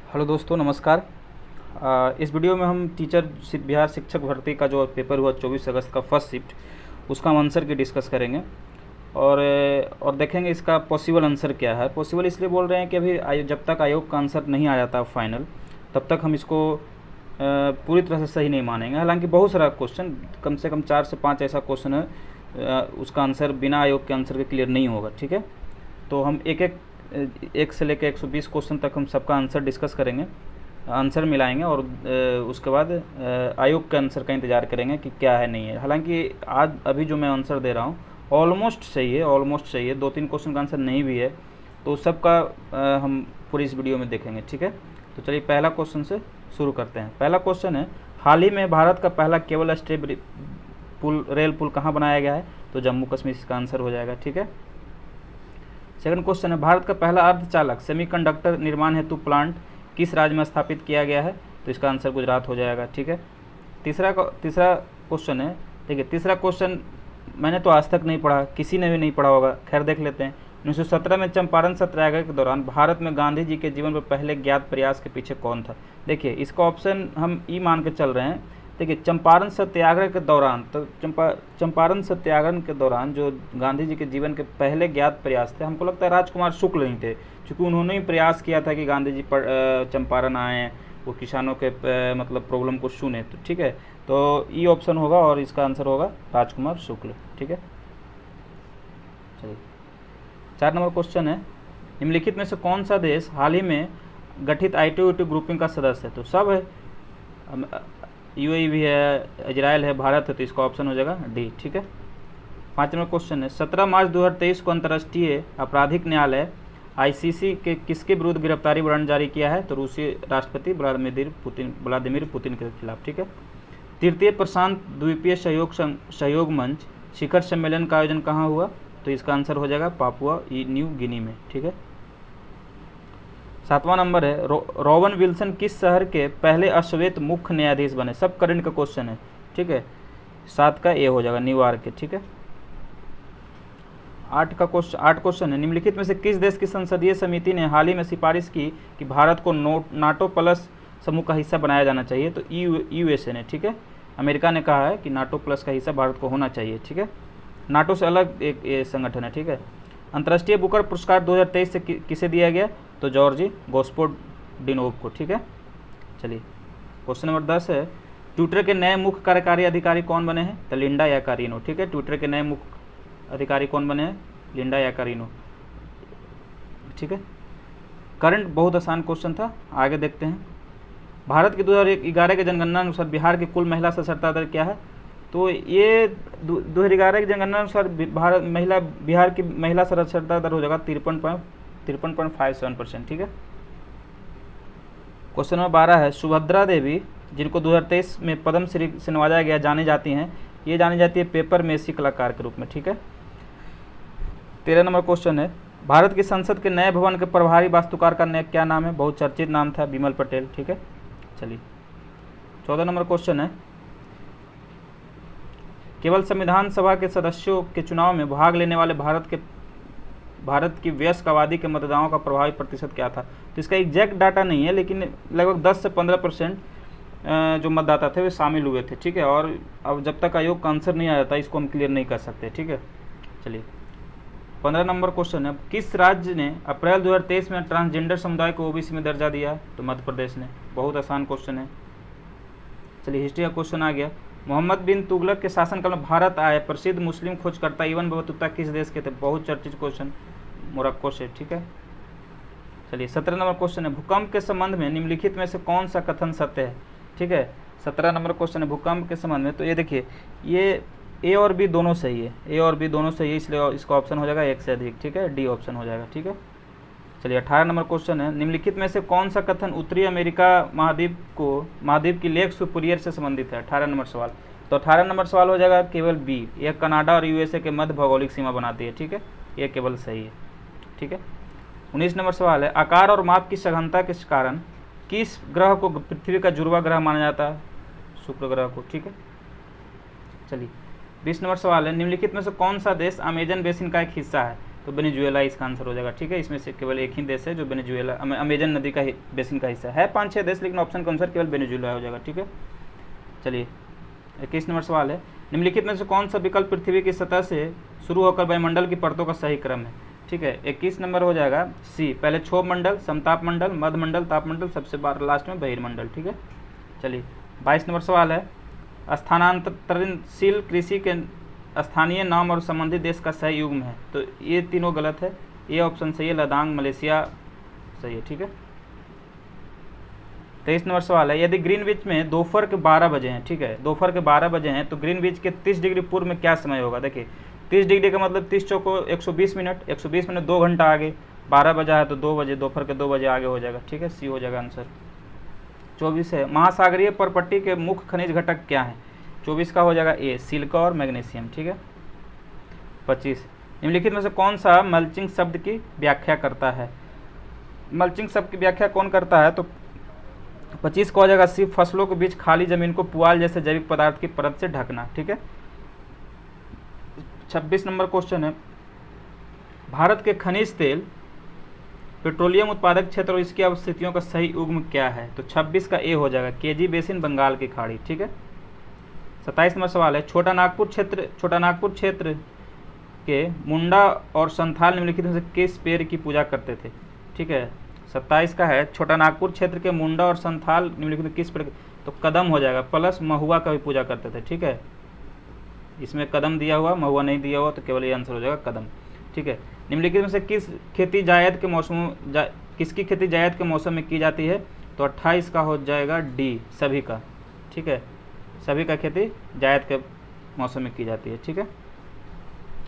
Hello दोस्तों, नमस्कार। इस वीडियो में हम बिहार शिक्षक भर्ती का जो पेपर हुआ 24 अगस्त का फर्स्ट शिफ्ट, उसका हम आंसर की डिस्कस करेंगे और देखेंगे इसका पॉसिबल आंसर क्या है। पॉसिबल इसलिए बोल रहे हैं कि अभी जब तक आयोग का आंसर नहीं आ जाता फाइनल, तब तक हम इसको पूरी तरह से सही नहीं मानेंगे। हालांकि बहुत सारा क्वेश्चन, कम से कम 4 से 5 ऐसा क्वेश्चन है उसका आंसर बिना आयोग के आंसर के क्लियर नहीं होगा। ठीक है, तो हम एक से लेकर 120 क्वेश्चन तक हम सबका आंसर डिस्कस करेंगे, आंसर मिलाएंगे और उसके बाद आयोग के आंसर का इंतज़ार करेंगे कि क्या है नहीं है। हालांकि आज अभी जो मैं आंसर दे रहा हूँ ऑलमोस्ट सही है, 2-3 क्वेश्चन का आंसर नहीं भी है, तो सबका हम पूरी इस वीडियो में देखेंगे। ठीक है, तो चलिए पहला क्वेश्चन से शुरू करते हैं। पहला क्वेश्चन है, हाल ही में भारत का पहला केबल स्टेप रेल पुल कहाँ बनाया गया है? तो जम्मू कश्मीर इसका आंसर हो जाएगा। ठीक है, सेकंड क्वेश्चन है, भारत का पहला अर्धचालक सेमीकंडक्टर निर्माण हेतु प्लांट किस राज्य में स्थापित किया गया है? तो इसका आंसर गुजरात हो जाएगा। ठीक है, तीसरा क्वेश्चन है, देखिए तीसरा क्वेश्चन मैंने तो आज तक नहीं पढ़ा, किसी ने भी नहीं पढ़ा होगा, खैर देख लेते हैं। 1917 में चंपारण सत्याग्रह के दौरान भारत में गांधी जी के जीवन पर पहले ज्ञात प्रयास के पीछे कौन था? देखिए इसका ऑप्शन हम ई मान के चल रहे हैं। देखिए चंपारण सत्याग्रह के दौरान, तो चंपारण सत्याग्रह के दौरान जो गांधी जी के जीवन के पहले ज्ञात प्रयास थे, हमको लगता है राजकुमार शुक्ल नहीं थे, क्योंकि उन्होंने ही प्रयास किया था कि गांधी जी चंपारण आए, वो किसानों के मतलब प्रॉब्लम को सुने। तो ठीक है, तो ई ऑप्शन होगा और इसका आंसर होगा राजकुमार शुक्ल। ठीक है, चलिए 4 नंबर क्वेश्चन है, निम्नलिखित में से कौन सा देश हाल ही में गठित ITO-UTO ग्रुपिंग का सदस्य है? तो सब है, UAE भी है, इजराइल है, भारत है, तो इसका ऑप्शन हो जाएगा डी। ठीक है, 5 नंबर क्वेश्चन है, 17 मार्च 2023 को अंतर्राष्ट्रीय आपराधिक न्यायालय ICC के किसके विरुद्ध गिरफ्तारी वारंट जारी किया है? तो रूसी राष्ट्रपति व्लादिमीर पुतिन के खिलाफ। ठीक है, तृतीय प्रशांत द्वीपीय सहयोग मंच शिखर सम्मेलन का आयोजन कहाँ हुआ? तो इसका आंसर हो जाएगा पापुआ न्यू गिनी में। ठीक है, 7वां नंबर है, रोवन विल्सन किस शहर के पहले अश्वेत मुख्य न्यायाधीश बने? सब करंट का क्वेश्चन है। ठीक है, 7 का ए हो जाएगा, न्यूयॉर्क के। ठीक है, 8 क्वेश्चन है, निम्नलिखित में से किस देश की संसदीय समिति ने हाल ही में सिफारिश की कि भारत को नाटो प्लस समूह का हिस्सा बनाया जाना चाहिए? तो USA ने। ठीक है, अमेरिका ने कहा है कि नाटो प्लस का हिस्सा भारत को होना चाहिए। ठीक है, नाटो से अलग एक संगठन है। ठीक है, अंतर्राष्ट्रीय बुकर पुरस्कार 2023 से किसे दिया गया? तो जॉर्जी गोस्पोडिनोव को। ठीक है, चलिए क्वेश्चन नंबर 10 है, ट्विटर के नए मुख्य कार्यकारी अधिकारी कौन बने हैं? तो लिंडा याकारिनो। ठीक है, ट्विटर के नए मुख्य अधिकारी कौन बने हैं? Linda Yaccarino. ठीक है, करंट बहुत आसान क्वेश्चन था, आगे देखते हैं। भारत की 2011 की जनगणना अनुसार बिहार की कुल महिला साक्षरता दर क्या है? तो ये 2011 की जनगणना अनुसार बिहार की महिला साक्षरता दर हो जाएगा 53.57%। ठीक है, क्वेश्चन नंबर 12 है, सुभद्रा देवी जिनको 2023 में पद्मश्री से नवाजा गया जानी जाती हैं, ये जानी जाती है पेपर मेसी कलाकार के रूप में। ठीक है, 13 नंबर क्वेश्चन है, भारत की संसद के नए भवन के प्रभारी वास्तुकार का क्या नाम है? बहुत चर्चित नाम था, बिमल पटेल। ठीक है, चलिए 14 नंबर क्वेश्चन है, केवल संविधान सभा के सदस्यों के चुनाव में भाग लेने वाले भारत की वयस्क आबादी के मतदाताओं का प्रभावी प्रतिशत क्या था? तो इसका एग्जैक्ट डाटा नहीं है, लेकिन लगभग 10 से 15% जो मतदाता थे वे शामिल हुए थे। ठीक है, और अब जब तक आयोग का आंसर नहीं आ जाता इसको हम क्लियर नहीं कर सकते। ठीक है, चलिए 15 नंबर क्वेश्चन है, किस राज्य ने अप्रैल 2023 में ट्रांसजेंडर समुदाय को OBC में दर्जा दिया है? तो मध्य प्रदेश ने। बहुत आसान क्वेश्चन है। चलिए हिस्ट्री का क्वेश्चन आ गया, मोहम्मद बिन तुगलक के शासनकाल में भारत आए प्रसिद्ध मुस्लिम खोजकर्ता इब्न बतूता किस देश के थे? बहुत चर्चित क्वेश्चन, मोरक्को से। ठीक है, चलिए 17 नंबर क्वेश्चन है, भूकंप के संबंध में निम्नलिखित में से कौन सा कथन सत्य है? ठीक है, 17 नंबर क्वेश्चन है, भूकंप के संबंध में। तो ये देखिए, ये ए और बी दोनों सही है, इसलिए इसका ऑप्शन हो जाएगा 1 से अधिक। ठीक है, डी ऑप्शन हो जाएगा। ठीक है, चलिए 18 नंबर क्वेश्चन है, निम्नलिखित में से कौन सा कथन उत्तरी अमेरिका महाद्वीप की लेक सुपीरियर से संबंधित है? 18 नंबर सवाल। तो 18 नंबर सवाल हो जाएगा केवल बी, यह कनाडा और USA के मध्य भौगोलिक सीमा बनाती है। ठीक है, यह केवल सही है। ठीक है, 19 नंबर सवाल है, आकार और माप की सघनता के कारण किस ग्रह को पृथ्वी का जुड़वा ग्रह माना जाता है? शुक्र ग्रह को। ठीक है, चलिए 20 नंबर सवाल है, निम्नलिखित में से कौन सा देश अमेजन बेसिन का एक हिस्सा है? तो वेनेजुएला इसका आंसर हो जाएगा। ठीक है, इसमें से केवल एक ही देश है जो वेनेजुएला अमेजन नदी का बेसिन का हिस्सा है। 5-6 देश, लेकिन ऑप्शन के अनुसार केवल वेनेजुएला हो जाएगा। ठीक है, चलिए 21 नंबर सवाल है, निम्नलिखित में से कौन सा विकल्प पृथ्वी की सतह से शुरू होकर वायुमंडल की परतों का सही क्रम है। ठीक है, 21 नंबर हो जाएगा सी, पहले क्षोभ मंडल, समताप मंडल, मध्यमंडल, तापमंडल, सबसे लास्ट में बहिर्मंडल। ठीक है, चलिए 22 नंबर सवाल है, स्थानांतरणशील कृषि के स्थानीय नाम और संबंधित देश का सही युग्म है। तो ये तीनों गलत है, ये ऑप्शन सही है, लद्दाख मलेशिया सही है। ठीक है, 23 नंबर सवाल है, यदि ग्रीनविच में दोपहर के 12 बजे हैं, ठीक है, दोपहर के 12 बजे हैं, तो ग्रीनविच के 30 डिग्री पूर्व में क्या समय होगा। देखिए 30 डिग्री का मतलब 30 चौको 120 मिनट, 120 मिनट 2 घंटा आगे, 12 बजा है तो 2 बजे, दोपहर के 2 बजे आगे हो जाएगा। ठीक है, सी हो जाएगा आंसर। 24 है, महासागरीय परपट्टी के मुख्य खनिज घटक क्या हैं। 24 का हो जाएगा ए, सिलिका और मैग्नीशियम। ठीक है, 25, निम्नलिखित में से कौन सा मल्चिंग शब्द की व्याख्या करता है। मल्चिंग शब्द की व्याख्या कौन करता है, तो 25 का हो जाएगा सी, फसलों के बीच खाली जमीन को पुआल जैसे जैविक पदार्थ की परत से ढकना। ठीक है, 26 नंबर क्वेश्चन है, भारत के खनिज तेल पेट्रोलियम उत्पादक क्षेत्र और इसकी अवस्थितियों का सही युग्म क्या है। तो 26 का ए हो जाएगा, केजी बेसिन, बंगाल की खाड़ी। ठीक है, 27 नंबर सवाल है, छोटा नागपुर क्षेत्र के मुंडा और संथाल निम्नलिखित में से किस पेड़ की पूजा करते थे। ठीक है, 27 का है, छोटा नागपुर क्षेत्र के मुंडा और संथाल निम्नलिखित में किस पेड़, तो कदम हो जाएगा, प्लस महुआ का भी पूजा करते थे। ठीक है, इसमें कदम दिया हुआ, महुआ नहीं दिया हुआ, तो केवल ये आंसर हो जाएगा कदम। ठीक है, निम्नलिखित में से किसकी खेती जायद के मौसम में की जाती है। तो 28 का हो जाएगा डी, सभी का। ठीक है, सभी का खेती जायद के मौसम में की जाती है। ठीक है,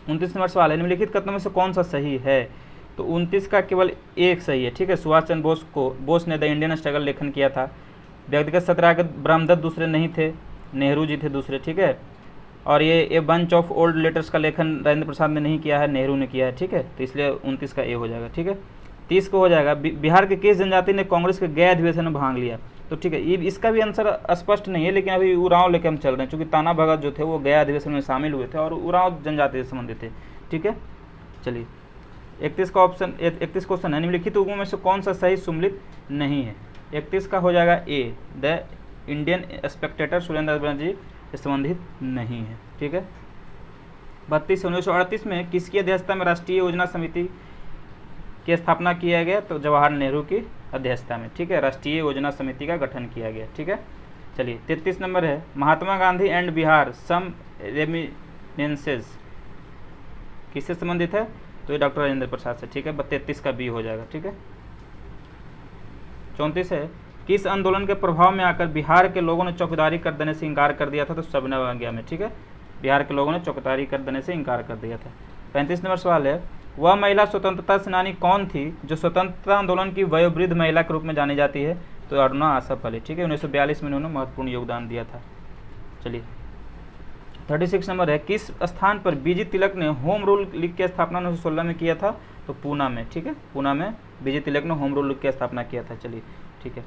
29 नंबर सवाल है, निम्नलिखित कथनों में से कौन सा सही है। तो 29 का केवल एक सही है। ठीक है, सुभाष चंद्र बोस ने द इंडियन स्ट्रगल लेखन किया था। व्यक्तिगत सत्याग्रह के ब्रह्मदत्त दूसरे नहीं थे, नेहरू जी थे दूसरे। ठीक है, और ये बंच ऑफ ओल्ड लेटर्स का लेखन राजेंद्र प्रसाद ने नहीं किया है, नेहरू ने किया है। ठीक है, तो इसलिए 29 का ए हो जाएगा। ठीक है, 30 को हो जाएगा, बिहार के किस जनजाति ने कांग्रेस के गए अधिवेशन में भाग लिया। तो ठीक है, ये इसका भी आंसर स्पष्ट नहीं है, लेकिन अभी उरांव लेकर हम चल रहे हैं, क्योंकि ताना भगत जो थे वो गया अधिवेशन में शामिल हुए थे और उरांव जनजाति से संबंधित थे। ठीक है, चलिए 31 का ऑप्शन 31 क्वेश्चन है, निम्नलिखित युग्मों में से कौन सा सही सम्मिलित नहीं है। 31 का हो जाएगा A, the Indian Spectator Surendra Banerjee से संबंधित नहीं है। ठीक है, 32 1938 में किसकी अध्यक्षता में राष्ट्रीय योजना समिति की स्थापना किया गया। तो जवाहरलाल नेहरू की अध्यक्षता में। ठीक है, राष्ट्रीय योजना समिति का गठन किया गया। ठीक है, चलिए 33 नंबर है, महात्मा गांधी एंड बिहार सम रेमिनेंसेस किससे संबंधित है। तो ये डॉक्टर राजेंद्र प्रसाद से। ठीक है, 33 का बी हो जाएगा। ठीक है, 34 है, किस आंदोलन के प्रभाव में आकर बिहार के लोगों ने चौकीदारी कर देने से इनकार कर दिया था। तो सबनवागिया में। ठीक है, बिहार के लोगों ने चौकीदारी कर देने से इनकार कर दिया था। 35 नंबर सवाल है, वह महिला स्वतंत्रता सेनानी कौन थी जो स्वतंत्रता आंदोलन की वयोवृद्ध महिला के रूप में जानी जाती है। तो अरुणा आसफ अली। ठीक है, 1942 में उन्होंने महत्वपूर्ण योगदान दिया था। चलिए 36 नंबर है, किस स्थान पर बीजी तिलक ने होम रूल लीग की स्थापना 1916 में किया था। तो पूना में। ठीक है, पूना में बीजी तिलक ने होम रूल लीग की स्थापना किया था। चलिए ठीक है,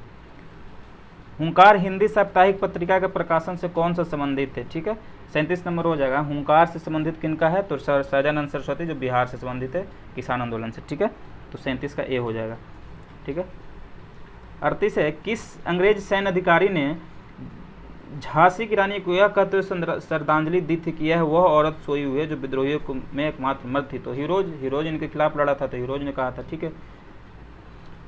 हुंकार हिंदी साप्ताहिक पत्रिका के प्रकाशन से कौन सा संबंधित है। ठीक है, 37 नंबर हो जाएगा, हुंकार से संबंधित किनका है। तो सहजानंद सरस्वती जो बिहार से संबंधित है, किसान आंदोलन से। ठीक है, तो 37 का ए हो जाएगा। ठीक है, 38 है, किस अंग्रेज सैन्य अधिकारी ने झांसी की रानी को यह कहते हुए श्रद्धांजलि दी थी कि यह वह औरत सोई हुई है जो विद्रोहियों में एकमात्र मर्द थी। तो हीरोज इनके खिलाफ लड़ा था, तो हीरोज ने कहा था। ठीक है,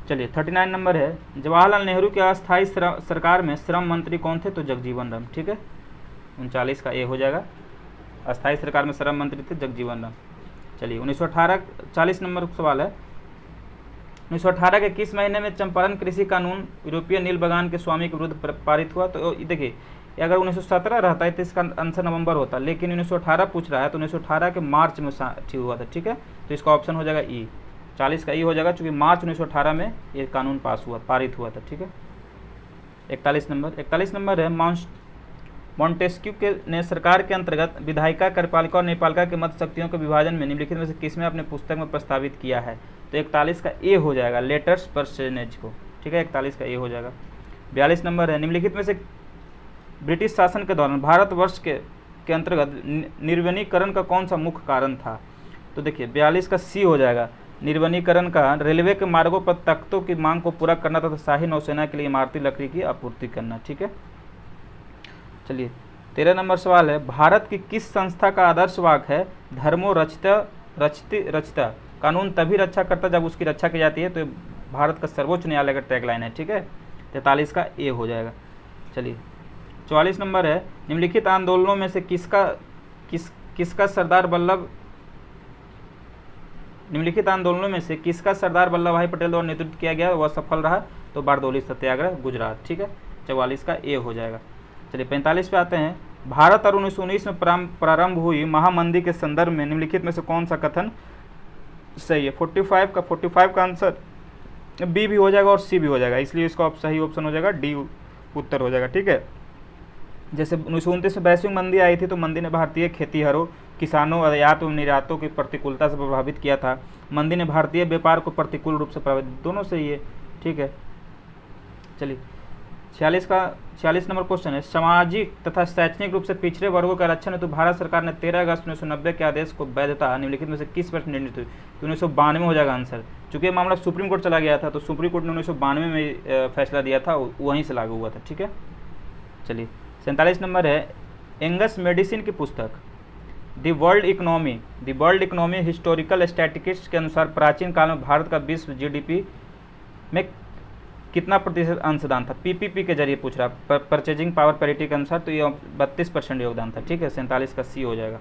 चलिए 39 नंबर है, जवाहरलाल नेहरू के अस्थायी सरकार में श्रम मंत्री कौन थे। तो जगजीवन राम। ठीक है, 39 का ए हो जाएगा, अस्थायी सरकार में श्रम मंत्री थे जगजीवन राम। चलिए 1918 40 नंबर सवाल है, 1918 के किस महीने में चंपारण कृषि कानून यूरोपीय नील बगान के स्वामी के विरुद्ध पारित हुआ। तो देखिए, अगर 1917 रहता है तो इसका आंसर नवंबर होता, लेकिन 1918 पूछ रहा है, तो 1918 के मार्च में हुआ था। ठीक है, तो इसका ऑप्शन हो जाएगा ई, 40 का ई हो जाएगा, क्योंकि मार्च 1918 में ये कानून पारित हुआ था। ठीक है, 41 नंबर है, मॉन्टेस्क्यू ने सरकार के अंतर्गत विधायिका, कार्यपालिका और न्यायपालिका के मत शक्तियों के विभाजन में निम्नलिखित में से किसमें अपने पुस्तक में प्रस्तावित किया है। तो 41 का ए हो जाएगा, लेटर्स पर्सनेज को। ठीक है, 41 का ए हो जाएगा। 42 नंबर है, निम्नलिखित में से ब्रिटिश शासन के दौरान भारतवर्ष के अंतर्गत निर्वनीकरण का कौन सा मुख्य कारण था। तो देखिए 42 का सी हो जाएगा, निर्वनीकरण का रेलवे के मार्गों पर तख्तों की मांग को पूरा करना तथा शाही नौसेना के लिए इमारती लकड़ी की आपूर्ति करना। ठीक है, चलिए 13 नंबर सवाल है, भारत की किस संस्था का आदर्श वाक्य है धर्मो रक्षिता रक्षति रक्षिता, कानून तभी रक्षा करता जब उसकी रक्षा की जाती है। तो भारत का सर्वोच्च न्यायालय का टैगलाइन है। ठीक है, 43 का ए हो जाएगा। चलिए 44 नंबर है, निम्नलिखित आंदोलनों में से किसका सरदार वल्लभ भाई पटेल द्वारा नेतृत्व किया गया वह सफल रहा। तो बारडोली सत्याग्रह गुजरात। ठीक है, 44 का ए हो जाएगा। चलिए 45 पे आते हैं, भारत और 1919 में प्रारंभ हुई महामंदी के संदर्भ में निम्नलिखित में से कौन सा कथन सही है। 45 का आंसर बी भी हो जाएगा और सी भी हो जाएगा, इसलिए इसका सही ऑप्शन हो जाएगा डी उत्तर हो जाएगा। ठीक है, जैसे 1929 में वैश्विक मंदी आई थी तो मंदी ने भारतीय खेतीहरों, किसानों, आयात एवं निर्यातों की प्रतिकूलता से प्रभावित किया था। मंदी ने भारतीय व्यापार को प्रतिकूल रूप से प्रभावित, दोनों सही है। ठीक है, चलिए 46 नंबर क्वेश्चन है, सामाजिक तथा शैक्षणिक रूप से पिछड़े वर्गों का आरक्षण हेतु भारत सरकार ने 13 अगस्त 1990 के आदेश को वैधता निम्नलिखित में से किस वर्ष निर्णित हुई। तो 1992 हो जाएगा आंसर, चूंकि मामला सुप्रीम कोर्ट चला गया था तो सुप्रीम कोर्ट ने 1992 में फैसला दिया था, वहीं से लागू हुआ था। ठीक है, चलिए 47 नंबर है, एंगस मेडिसिन की पुस्तक the world economy historical statistics के अनुसार प्राचीन काल में भारत का विश्व जीडीपी में कितना प्रतिशत अंशदान था। पीपीपी के जरिए पूछ रहा, परचेजिंग पावर पैरिटी के अनुसार, तो ये 32% योगदान था। ठीक है, 47 का सी हो जाएगा।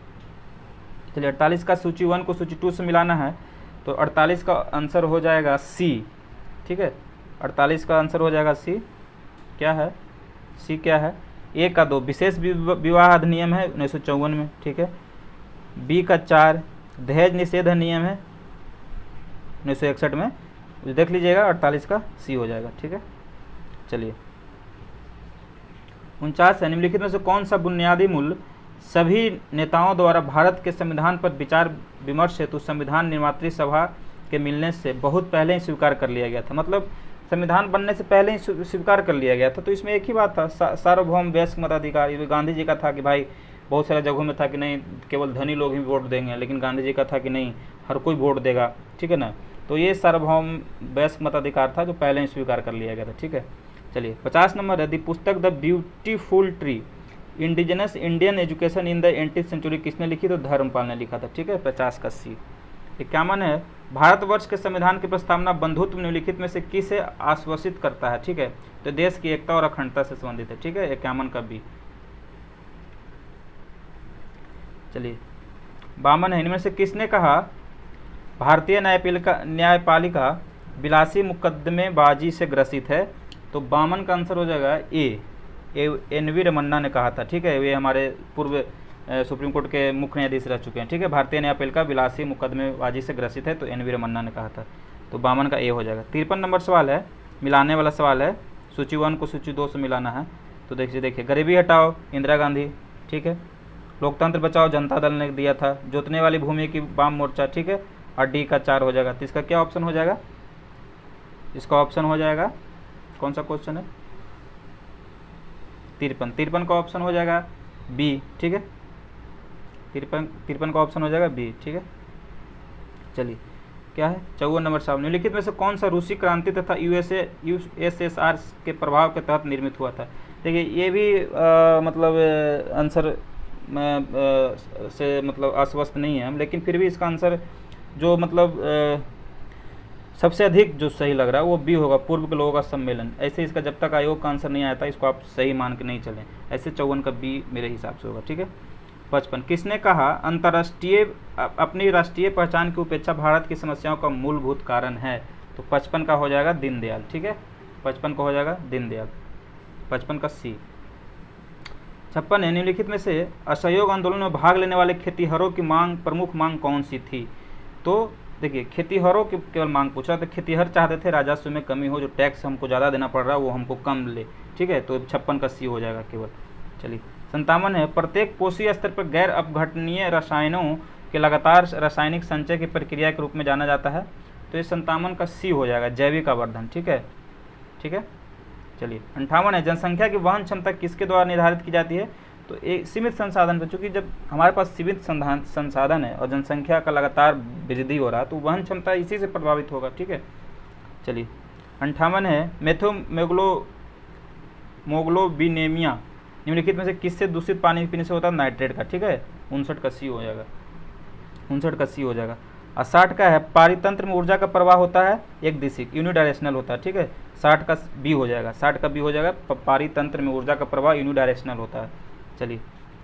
चलिए 48 का सूची 1 को सूची 2 से मिलाना है, तो 48 का आंसर हो जाएगा सी। ठीक है, 48 का आंसर हो जाएगा सी। क्या है सी, क्या है, ए का 2 विशेष विवाह अधिनियम है 1954 में। ठीक है, बी का 4 दहेज निषेध अधिनियम है 1961 में, देख लीजिएगा। 48 का सी हो जाएगा। ठीक है, चलिए 49 है, निम्नलिखित में से कौन सा बुनियादी मूल्य सभी नेताओं द्वारा भारत के संविधान पर विचार विमर्श हेतु संविधान निर्मात्री सभा के मिलने से बहुत पहले ही स्वीकार कर लिया गया था। मतलब संविधान बनने से पहले ही स्वीकार कर लिया गया था। तो इसमें एक ही बात था, सार्वभौम वयस्क मताधिकार। ये गांधी जी का था कि भाई, बहुत सारे जगहों में था कि नहीं केवल धनी लोग ही वोट देंगे, लेकिन गांधी जी का था कि नहीं हर कोई वोट देगा। ठीक है ना, तो ये सार्वभौम वयस्क मताधिकार था जो पहले ही स्वीकार कर लिया गया था। ठीक है, चलिए 50 नंबर है, दी पुस्तक the beautiful tree indigenous Indian education in the 18th century किसने लिखी। तो धर्मपाल ने लिखा था। ठीक है, 50 का सी। 51 है, भारतवर्ष के संविधान की प्रस्तावना बंधुत्व निम्नलिखित में से किसे आश्वासित करता है। ठीक है, तो देश की एकता और अखंडता से संबंधित है। ठीक है, 51 का बी। चलिए 52 है, इनमें से किसने कहा भारतीय न्यायपालिका विलासी मुकदमेबाजी से ग्रसित है। तो 52 का आंसर हो जाएगा ए, NV रमन्ना ने कहा था। ठीक है, ये हमारे पूर्व सुप्रीम कोर्ट के मुख्य न्यायाधीश रह चुके हैं। ठीक है, भारतीय न्यायपालिका विलासी मुकदमेबाजी से ग्रसित है, तो NV रमन्ना ने कहा था। तो 52 का ए हो जाएगा। 53 नंबर सवाल है, मिलाने वाला सवाल है, सूची 1 को सूची 2 से मिलाना है। तो देखिए गरीबी हटाओ इंदिरा गांधी। ठीक है, लोकतंत्र बचाओ जनता दल ने दिया था, जोतने वाली भूमि की वाम मोर्चा। ठीक है, और डी का 4 हो जाएगा। तो इसका क्या ऑप्शन हो जाएगा, इसका ऑप्शन हो जाएगा, कौन सा क्वेश्चन है, 53 का ऑप्शन हो जाएगा बी। ठीक है, 53 का ऑप्शन हो जाएगा बी। ठीक है, चलिए क्या है 54 नंबर साहब, निम्नलिखित में से कौन सा रूसी क्रांति तथा USSR के प्रभाव के तहत निर्मित हुआ था। देखिए ये भी मतलब आंसर से मतलब आश्वस्त नहीं है हम, लेकिन फिर भी इसका आंसर जो मतलब सबसे अधिक जो सही लग रहा है वो बी होगा, पूर्व के लोगों का सम्मेलन। ऐसे इसका जब तक आयोग का आंसर नहीं आता इसको आप सही मान के नहीं चलें, ऐसे 54 का बी मेरे हिसाब से होगा। ठीक है, 55 किसने कहा अंतर्राष्ट्रीय अपनी राष्ट्रीय पहचान की उपेक्षा भारत की समस्याओं का मूलभूत कारण है। तो 55 का हो जाएगा दीनदयाल। ठीक है, 55 का हो जाएगा दीनदयाल, 55 का सी। 56 है, निम्नलिखित में से असहयोग आंदोलन में भाग लेने वाले खेतीहरों की प्रमुख मांग कौन सी थी। तो देखिए खेतीहरों की केवल मांग पूछा, तो खेतीहर चाहते थे राजस्व में कमी हो, जो टैक्स हमको ज़्यादा देना पड़ रहा है वो हमको कम ले। ठीक है, तो 56 का सी हो जाएगा केवल। चलिए 57 है, प्रत्येक पोषी स्तर पर गैर अपघटनीय रसायनों के लगातार रासायनिक संचय की प्रक्रिया के रूप में जाना जाता है। तो ये 57 का सी हो जाएगा, जैविक आवर्धन। ठीक है, ठीक है, चलिए 58 है, जनसंख्या की वहन क्षमता किसके द्वारा निर्धारित की जाती है। तो तो एक सीमित संसाधन पर, चूँकि जब हमारे पास सीमित संसाधन है और जनसंख्या का लगातार वृद्धि हो रहा है तो वहन क्षमता इसी से प्रभावित होगा। ठीक है, चलिए 58 है मोग्लोबिनेमिया निम्नलिखित में से किससे दूषित पानी पीने से होता है? नाइट्रेट का। ठीक है, 59 का सी हो जाएगा, 59 का सी हो जाएगा। और 60 का है पारितंत्र में ऊर्जा का प्रवाह होता है एक दिशिक, यूनिडायरेक्शनल होता है। ठीक है, 60 का बी हो जाएगा, 60 का बी हो जाएगा, पारितंत्र में ऊर्जा का प्रवाह यूनिडायरेक्शनल होता है। चलिए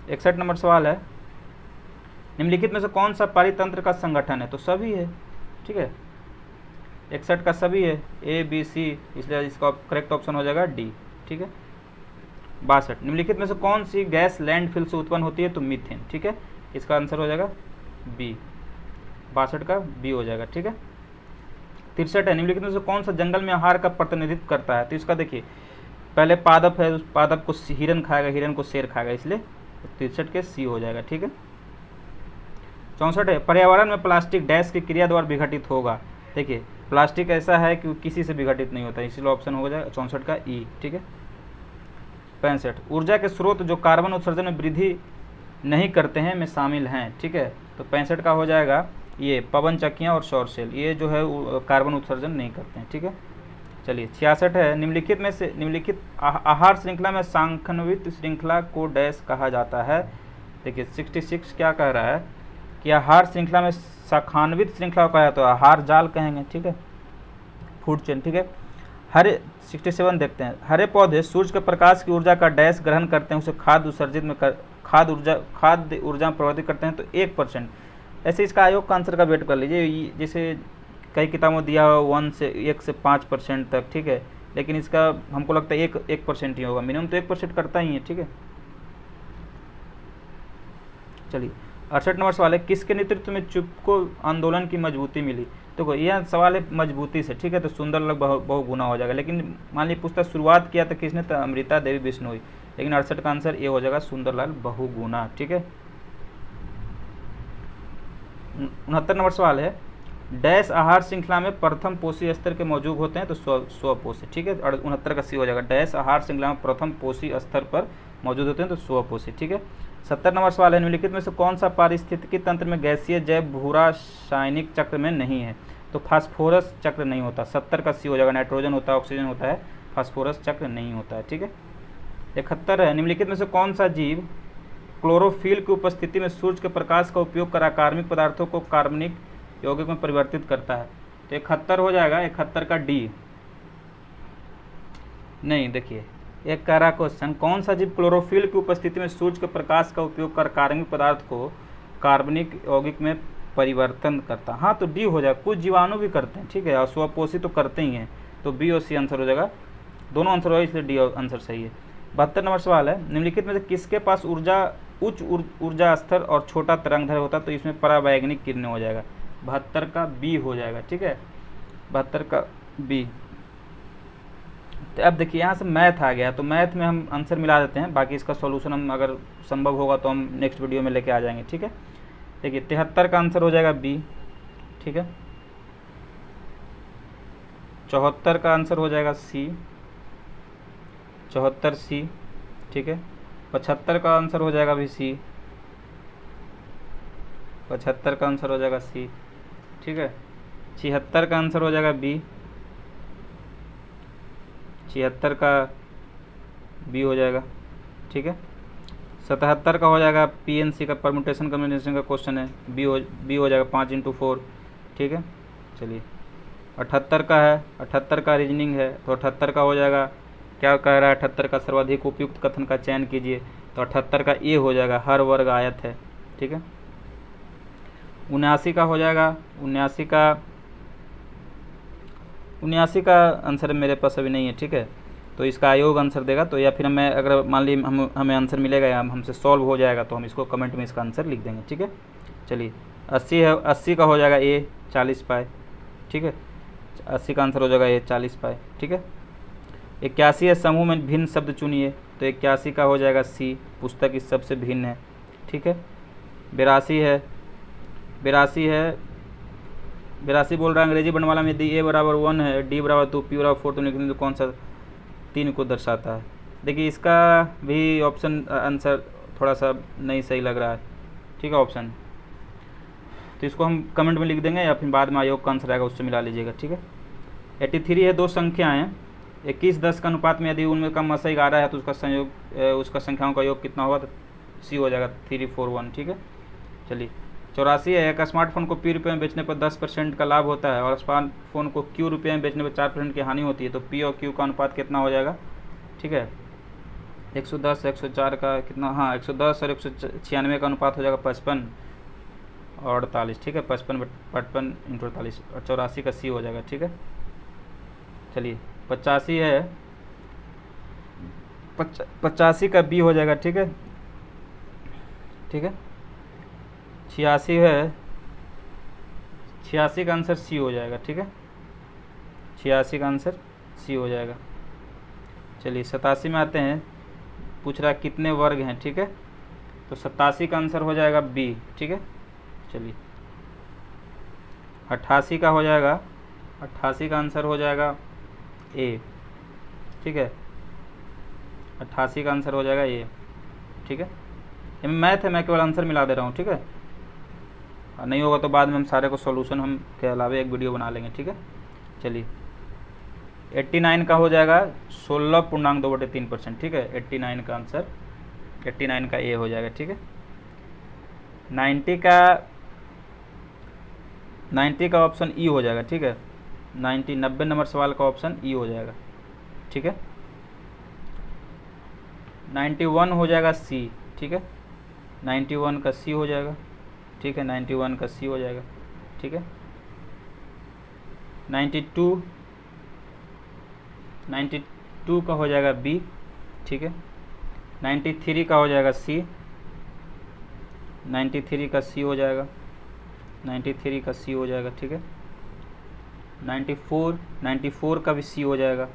61 नंबर सवाल है निम्नलिखित में से कौन सा पारितंत्र का संगठन है? तो सभी है। ठीक है, 61 का सभी है, ए बी सी, इसलिए इसका करेक्ट ऑप्शन हो जाएगा डी। ठीक है, 62 निम्नलिखित में से कौन सी गैस लैंडफिल से उत्पन्न होती है? तो मीथेन। ठीक है, इसका आंसर हो जाएगा बी, 62 का बी हो जाएगा। ठीक है, 63 है निम्नलिखित में से कौन सा जंगल में आहार का प्रतिनिधित्व करता है? तो इसका देखिए पहले पादप है, उस पादप को हिरन खाएगा, हिरन को शेर खाएगा, इसलिए 63 के सी हो जाएगा। ठीक है, 64 है पर्यावरण में प्लास्टिक डैश की क्रिया द्वारा विघटित होगा। देखिए प्लास्टिक ऐसा है कि किसी से विघटित नहीं होता, इसलिए ऑप्शन हो जाएगा 64 का ई। ठीक है, 65 ऊर्जा के स्रोत जो कार्बन उत्सर्जन में वृद्धि नहीं करते हैं में शामिल हैं। ठीक है, तो 65 का हो जाएगा ये पवन चक्कियाँ और सौर सेल, ये जो है कार्बन उत्सर्जन नहीं करते हैं। ठीक है, चलिए 66 है निम्नलिखित आहार श्रृंखला में सांख्यिक श्रृंखला को डैश कहा जाता है? देखिए 66 क्या कह रहा है कि आहार श्रृंखला में शाखान्वित श्रृंखला को कहा जाता है, तो आहार जाल कहेंगे। ठीक है, फूड चेन। ठीक है, हरे 67 देखते हैं, हरे पौधे सूर्य के प्रकाश की ऊर्जा का डैश ग्रहण करते हैं, उसे खाद्य उत्सर्जित में खाद्य ऊर्जा में परिवर्तित करते हैं, तो 1%। ऐसे इसका आयोग का आंसर का वेट कर लीजिए, जैसे कई किताबों दिया हुआ 1 से 5% तक। ठीक है, लेकिन इसका हमको लगता है 1% ही होगा, मिनिमम तो 1% करता ही है। ठीक है, चलिए 68 नंबर सवाल है किसके नेतृत्व में चिपको आंदोलन की मजबूती मिली? देखो यह सवाल है मजबूती से। ठीक है, तो सुंदरलाल बहुगुणा हो जाएगा, लेकिन मान लीजिए पूछता शुरुआत किया था किसने? तो अमृता देवी बिश्नोई, लेकिन 68 का आंसर ये हो जाएगा सुंदरलाल बहुगुणा। ठीक है, 69 नंबर सवाल है डैश आहार श्रृंखला में प्रथम पोषी स्तर के मौजूद होते हैं? तो स्वपोषी। ठीक है, 69 का सी हो जाएगा, डैश आहार श्रृंखला में प्रथम पोषी स्तर पर मौजूद होते हैं, तो स्वपोषी। ठीक है, 70 नंबर सवाल है निम्नलिखित में से कौन सा पारिस्थितिकी तंत्र में गैसीय जैव भू रासायनिक चक्र में नहीं है? तो फास्फोरस चक्र नहीं होता, 70 का सी हो जाएगा, नाइट्रोजन होता है, ऑक्सीजन होता है, फास्फोरस चक्र नहीं होता है। ठीक है, 71 है निम्नलिखित में से कौन सा जीव क्लोरोफिल की उपस्थिति में सूर्य के प्रकाश का उपयोग कर अकार्बनिक पदार्थों को कार्बनिक यौगिक में परिवर्तित करता है? तो 71 हो जाएगा, 71 का डी। नहीं, देखिए एक कह रहा क्वेश्चन कौन सा जीव क्लोरोफिल की उपस्थिति में सूर्य के प्रकाश का उपयोग कर कार्बनिक पदार्थ को कार्बनिक यौगिक में परिवर्तन करता? हाँ, तो डी हो जाएगा, कुछ जीवाणु भी करते हैं। ठीक है, और स्वपोषी तो करते ही हैं, तो बी और सी आंसर हो जाएगा, दोनों आंसर होगा, इसलिए डी आंसर सही है। 72 नंबर सवाल है निम्नलिखित में से किसके पास उच्च ऊर्जा स्तर और छोटा तरंगदैर्घ्य होता? तो इसमें परावैंगनिक किरणें हो जाएगा, 72 का बी हो जाएगा। ठीक है, 72 का बी। तो अब देखिए यहाँ से मैथ आ गया, तो मैथ में हम आंसर मिला देते हैं, बाकी इसका सॉल्यूशन हम अगर संभव होगा तो हम नेक्स्ट वीडियो में लेके आ जाएंगे। ठीक है, देखिए 73 का आंसर हो जाएगा बी। ठीक है, 74 का आंसर हो जाएगा सी, 74 सी। ठीक है, 75 का आंसर हो जाएगा भी सी, 75 का आंसर हो जाएगा सी। ठीक है, 76 का आंसर हो जाएगा बी, 76 का बी हो जाएगा। ठीक है, 77 का हो जाएगा पीएनसी का परम्यूटेशन कम्बिनेशन का क्वेश्चन है, बी हो जाएगा 5 × 4। ठीक है, चलिए 78 का है, 78 का रीजनिंग है, तो 78 का हो जाएगा, क्या कह रहा है 78 का सर्वाधिक उपयुक्त कथन का चयन कीजिए, तो 78 का ए हो जाएगा, हर वर्ग आयत है। ठीक है, 79 का हो जाएगा, 79 का आंसर मेरे पास अभी नहीं है। ठीक है, तो इसका आयोग आंसर देगा, तो या फिर मैं अगर मान ली हमें आंसर मिलेगा या हमसे सॉल्व हो जाएगा तो हम इसको कमेंट में इसका आंसर लिख देंगे। ठीक है, चलिए 80 है, 80 का हो जाएगा ए 40 पाए। ठीक है, 80 का आंसर हो जाएगा ए 40 पाए। ठीक है, 81 है समूह में भिन्न शब्द चुनिए, तो 81 का हो जाएगा सी, पुस्तक इस सबसे भिन्न है। ठीक है, 82 बोल रहा है अंग्रेजी वर्णमाला में यदि ए बराबर 1 है, डी बराबर 2, पी बराबर 4, तो लिखने तो कौन सा 3 को दर्शाता है? देखिए इसका भी ऑप्शन आंसर थोड़ा सा नहीं सही लग रहा है, ठीक है ऑप्शन। तो इसको हम कमेंट में लिख देंगे या फिर बाद में आयोग का आंसर आएगा उससे मिला लीजिएगा, ठीक है। 83 है, दो संख्याएँ 21-10 का अनुपात में यदि उनमें का मसा 11 है तो उसका संयोग उसका संख्याओं का योग कितना होगा, तो सी हो जाएगा 341, ठीक है। चलिए 84 है, एक स्मार्टफोन को P रुपये में बेचने पर 10% का लाभ होता है और स्मार्टफोन को Q रुपये में बेचने पर 4% की हानि होती है, तो P और Q का अनुपात कितना हो जाएगा, ठीक है। 110 104 का कितना, हाँ 110 और 196 का अनुपात हो जाएगा 55 और 48, ठीक है। 55 × 48 और 84 का सी हो जाएगा, ठीक है। चलिए 85 है, 85 का बी हो जाएगा, ठीक है, ठीक है। 86 है, 86 का आंसर सी हो जाएगा, ठीक है। 86 का आंसर सी हो जाएगा। चलिए 87 में आते हैं, पूछ रहा है कितने वर्ग हैं, ठीक है। तो 87 का आंसर हो जाएगा बी, ठीक है। चलिए 88 का हो जाएगा, 88 का आंसर हो जाएगा ए, ठीक है। 88 का आंसर हो जाएगा ए, ठीक है। ये मैथ है, मैं केवल आंसर मिला दे रहा हूँ, ठीक है। नहीं होगा तो बाद में हम सारे को सॉल्यूशन हम के अलावे एक वीडियो बना लेंगे, ठीक है। चलिए 89 का हो जाएगा 16.2/3%, ठीक है। 89 का आंसर, 89 का ए हो जाएगा, ठीक है। 90 का ऑप्शन ई हो जाएगा, ठीक है। 90 नंबर सवाल का ऑप्शन ई हो जाएगा, ठीक है। 91 हो जाएगा सी, ठीक है। 91 का सी हो जाएगा, ठीक है। 91 का सी हो जाएगा, ठीक है। 92 का हो जाएगा बी, ठीक है। 93 का हो जाएगा सी, 93 का सी हो जाएगा, 93 का सी हो जाएगा, ठीक है। 94 का भी सी हो जाएगा,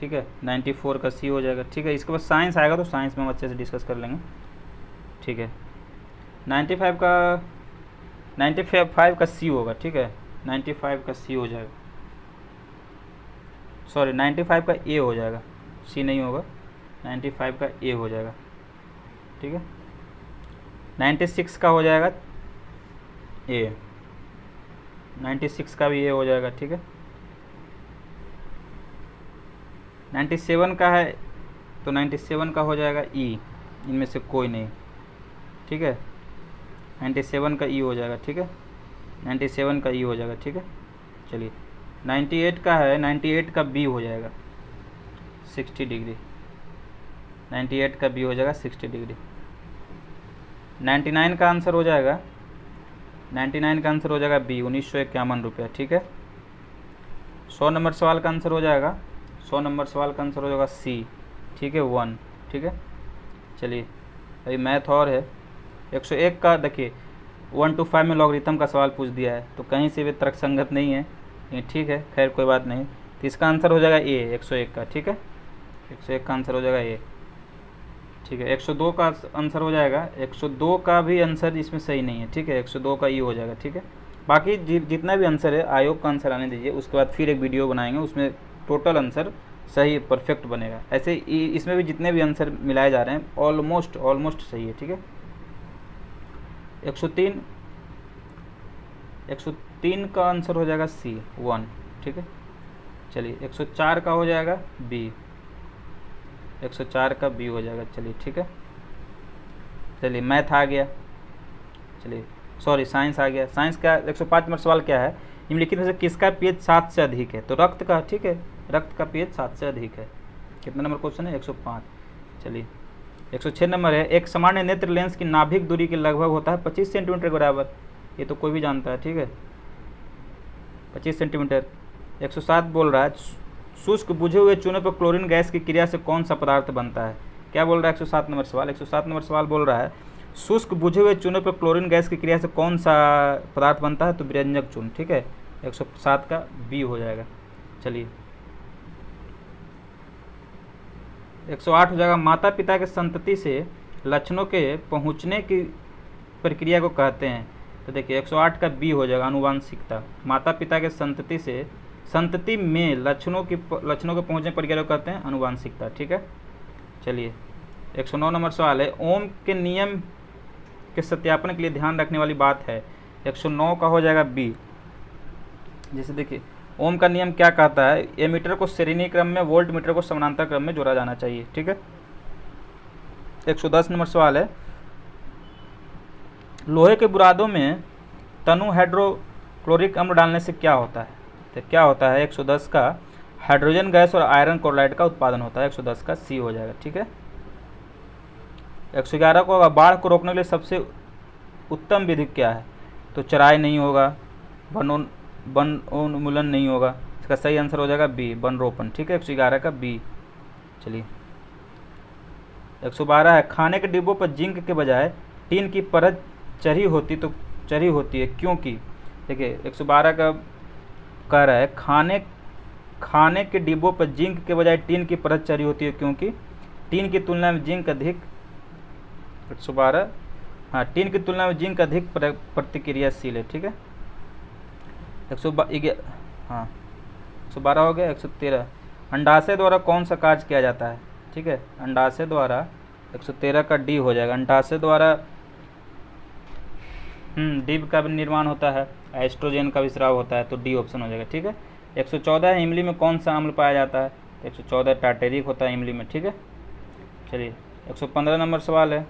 ठीक है। 94 का सी हो जाएगा, ठीक है। इसके बाद साइंस आएगा तो साइंस में हम अच्छे से डिस्कस कर लेंगे, ठीक है। 95 का सी होगा, ठीक है। 95 का सी हो जाएगा, सॉरी 95 का ए हो जाएगा, सी नहीं होगा, 95 का ए हो जाएगा, ठीक है। 96 का हो जाएगा ए, 96 का भी ए हो जाएगा, ठीक है। 97 का है तो 97 का हो जाएगा ई, इनमें से कोई नहीं, ठीक है। 97 का ई हो जाएगा, ठीक है। 97 का ई हो जाएगा, ठीक है। चलिए 98 का है, 98 का बी हो जाएगा 60 डिग्री, 98 का बी हो जाएगा 60 डिग्री। 99 का आंसर हो जाएगा, 99 का आंसर हो जाएगा बी, 1951 रुपये, ठीक है। 100 नंबर सवाल का आंसर हो जाएगा, 100 नंबर सवाल का आंसर हो जाएगा सी, ठीक है 1, ठीक है। चलिए अभी मैथ और है। 101 का देखिए 1 to 5 में लॉगरिथम का सवाल पूछ दिया है, तो कहीं से भी तर्कसंगत नहीं है ये, ठीक है। खैर कोई बात नहीं, तो इसका आंसर हो जाएगा ए 101 का, ठीक है। 101 का आंसर हो जाएगा ए, ठीक है। 102 का आंसर हो जाएगा, 102 का भी आंसर इसमें सही नहीं है, ठीक है। 102 का ई हो जाएगा, ठीक है। बाकी जितना भी आंसर है आयोग का आंसर आने दीजिए, उसके बाद फिर एक वीडियो बनाएंगे, उसमें टोटल आंसर सही परफेक्ट बनेगा। ऐसे इसमें भी जितने भी आंसर मिलाए जा रहे हैं ऑलमोस्ट सही है, ठीक है। 103 का आंसर हो जाएगा सी 1, ठीक है। चलिए 104 का हो जाएगा बी, 104 का बी हो जाएगा, चलिए ठीक है। चलिए मैथ आ गया, चलिए सॉरी साइंस आ गया। साइंस का 105 नंबर सवाल क्या है, निम्नलिखित में से किसका पीएच 7 से अधिक है, तो रक्त का, ठीक है। रक्त का पीएच 7 से अधिक है। कितना नंबर क्वेश्चन है, 105। चलिए 106 नंबर है, एक सामान्य नेत्र लेंस की नाभिक दूरी के लगभग होता है 25 सेंटीमीटर के बराबर, ये तो कोई भी जानता है, ठीक है 25 सेंटीमीटर। 107 बोल रहा है शुष्क बुझे हुए चूने पर क्लोरीन गैस की क्रिया से कौन सा पदार्थ बनता है, क्या बोल रहा है 107 नंबर सवाल। 107 नंबर सवाल बोल रहा है शुष्क बुझे हुए चूने पर क्लोरीन गैस की क्रिया से कौन सा पदार्थ बनता है, तो विरंजक चून, ठीक है। 107 का बी हो जाएगा। चलिए 108 हो जाएगा, माता पिता के संतति से लक्षणों के पहुंचने की प्रक्रिया को कहते हैं, तो देखिए 108 का बी हो जाएगा, आनुवांशिकता। माता पिता के संतति से संतति में लक्षणों के पहुंचने प्रक्रिया को कहते हैं आनुवांशिकता, ठीक है। चलिए 109 नंबर सवाल है, ओम के नियम के सत्यापन के लिए ध्यान रखने वाली बात है। 109 का हो जाएगा बी। जैसे देखिए ओम का नियम क्या कहता है, एमीटर को श्रेणी क्रम में, वोल्ट मीटर को समानांतर क्रम में जोड़ा जाना चाहिए। ठीक है। 110 नंबर सवाल है, लोहे के बुरादों में तनु हाइड्रोक्लोरिक अम्ल डालने से क्या होता है? तो क्या होता है 110 का, हाइड्रोजन गैस और आयरन क्लोराइड का उत्पादन होता है। 110 का सी हो जाएगा। ठीक है। 111 को, बाढ़ को रोकने के लिए सबसे उत्तम विधि क्या है? तो चराई नहीं होगा, वनोन्मूलन नहीं होगा। इसका सही आंसर हो जाएगा बी, वन रोपण। ठीक है। 111 का बी। चलिए 112 है, खाने के डिब्बों पर जिंक के बजाय टीन की परत चढ़ी होती है क्योंकि? देखिए 112 का कह रहा है खाने के डिब्बों पर जिंक के बजाय टीन की परत चढ़ी होती है क्योंकि टीन की तुलना में जिंक अधिक 112 हाँ टीन की तुलना में जिंक अधिक प्रतिक्रियाशील है। ठीक है। 112 हो गया। 113, अंडाशय द्वारा कौन सा कार्य किया जाता है? ठीक है। अंडाशय द्वारा 113 का डी हो जाएगा। अंडाशय द्वारा डिब का भी निर्माण होता है, एस्ट्रोजन का भी स्राव होता है, तो डी ऑप्शन हो जाएगा। ठीक है। 114 है, इमली में कौन सा अम्ल पाया जाता है? 114 टार्टेरिक होता है इमली में। ठीक है। चलिए 115 नंबर सवाल है,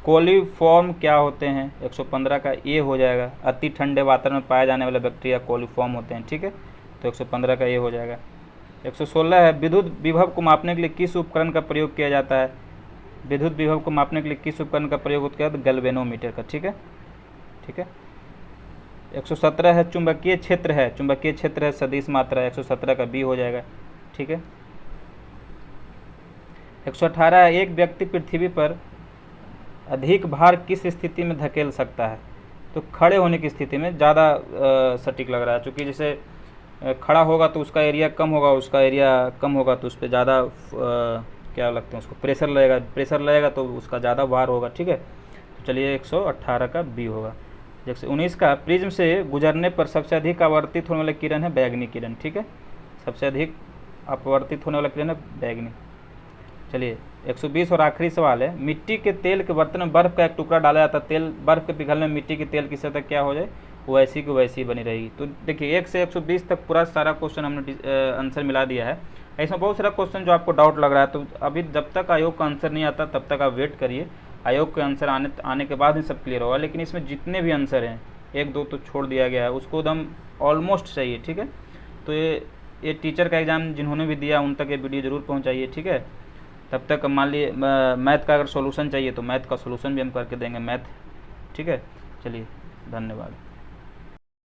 कोलीफॉर्म क्या होते हैं? 115 का ए हो जाएगा। अति ठंडे वातावरण में पाए जाने वाले बैक्टीरिया कोलीफॉर्म होते हैं। ठीक है। तो 115 का ए हो जाएगा। 116 है, विद्युत विभव को मापने के लिए किस उपकरण का प्रयोग किया जाता है? विद्युत विभव को मापने के लिए किस उपकरण का प्रयोग होता है? तो गैल्वेनोमीटर का। ठीक है। ठीक है। 117 है, चुंबकीय क्षेत्र है सदिश मात्रा। 117 का बी हो जाएगा। ठीक है। 118 है, एक व्यक्ति पृथ्वी पर अधिक भार किस स्थिति में धकेल सकता है? तो खड़े होने की स्थिति में ज़्यादा सटीक लग रहा है, क्योंकि जैसे खड़ा होगा तो उसका एरिया कम होगा, तो उस पर ज़्यादा क्या लगते हैं उसको, प्रेशर लगेगा तो उसका ज़्यादा भार होगा। ठीक है। तो चलिए 118 का बी होगा। जैसे 19 का, प्रिज्म से गुजरने पर सबसे अधिक आवर्तित होने वाला किरण है बैगनी किरण। ठीक है। सबसे अधिक अपवर्तित होने वाला किरण है बैगनी। चलिए 120 और आखिरी सवाल है, मिट्टी के तेल के बर्तन में बर्फ़ का एक टुकड़ा डाला जाता है, तेल बर्फ़ के पिघलने में मिट्टी के तेल की सतह क्या हो जाए? वैसी की वैसी बनी रहेगी। तो देखिए 1 से 120 तक पूरा सारा क्वेश्चन हमने आंसर मिला दिया है। इसमें बहुत सारा क्वेश्चन जो आपको डाउट लग रहा है, तो अभी जब तक आयोग का आंसर नहीं आता तब तक आप वेट करिए, आयोग के आंसर आने के बाद ही सब क्लियर होगा। लेकिन इसमें जितने भी आंसर हैं, 1-2 तो छोड़ दिया गया है, उसको एकदम ऑलमोस्ट सही है। ठीक है। तो ये टीचर का एग्ज़ाम जिन्होंने भी दिया उन तक ये वीडियो ज़रूर पहुँचाइए। ठीक है। तब तक मान लिए मैथ का अगर सॉल्यूशन चाहिए तो मैथ का सॉल्यूशन भी हम करके देंगे मैथ। ठीक है। चलिए धन्यवाद।